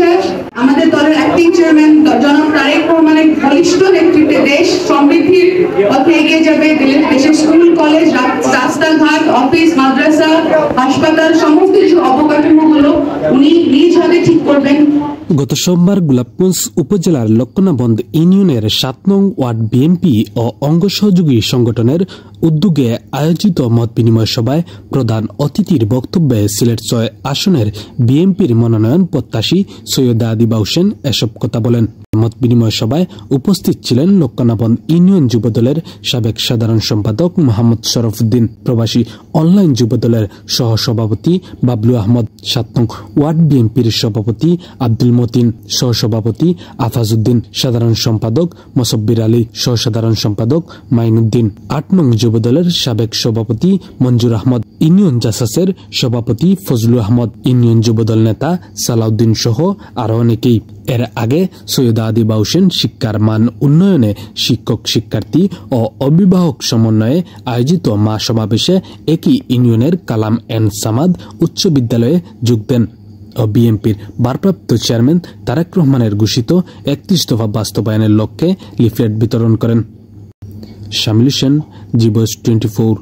বিশ্বাস আমাদের দলের অ্যাক্টিং চেয়ারম্যান জনাব তারেক রহমানের বলিষ্ঠ নেতৃত্বে দেশ সমৃদ্ধির পথে এগিয়ে যাবে। দেশের স্কুল কলেজ রাস্তাঘাট অফিস মাদ্রাসা হাসপাতাল সমস্ত কিছু অবকাঠামোগুলো উনি নিজ হাতে ঠিক করবেন। গত সোমবার গোলাপগঞ্জ উপজেলার লক্ষ্ণাবন্দ ইউনিয়নের ৭ নং ওয়ার্ড বিএনপি ও অঙ্গ সহযোগী সংগঠনের উদ্যোগে আয়োজিত মত বিনিময় সভায় প্রধান অতিথির বক্তব্যে সিলেট ৬ আসনের বিএনপির মনোনয়ন প্রত্যাশী সৈয়দা আদিবা হোসেন এসব কথা বলেন। মত বিনিময় সভায় উপস্থিত ছিলেন লক্ষ্ণাবন্দ ইউনিয়ন যুবদলের সাবেক সাধারণ সম্পাদক মোহাম্মদ শরফুদ্দিন, প্রবাসী অনলাইন যুবদলের সহসভাপতি বাবলু আহমদ, ৭ নং ওয়ার্ড বিএনপির সভাপতি আব্দুল মতিন, সহসভাপতি আফাজউদ্দিন, সাধারণ সম্পাদক মোসব্বির আলী, সহসাধারণ সম্পাদক মাইনুদ্দিন, ৮ নং যুবদলের সাবেক সভাপতি মঞ্জুর আহমদ, ইউনিয়ন জাসাসের সভাপতি ফজলু আহমদ, ইউনিয়ন যুবদল নেতা সালাউদ্দিন সহ আরো অনেকেই। এর আগে সৈয়দা আদিবা হোসেন শিক্ষার মান উন্নয়নে শিক্ষক শিক্ষার্থী ও অভিভাবক সমন্বয়ে আয়োজিত মা সমাবেশে একই ইউনিয়নের কালাম এন সামাদ উচ্চ বিদ্যালয়ে যোগ দেন ও বিএনপির ভারপ্রাপ্ত চেয়ারম্যান তারেক রহমানের ঘোষিত ৩১ দফা বাস্তবায়নের লক্ষ্যে লিফলেট বিতরণ করেন। শামিল হোসেন, জি ভয়েস 24।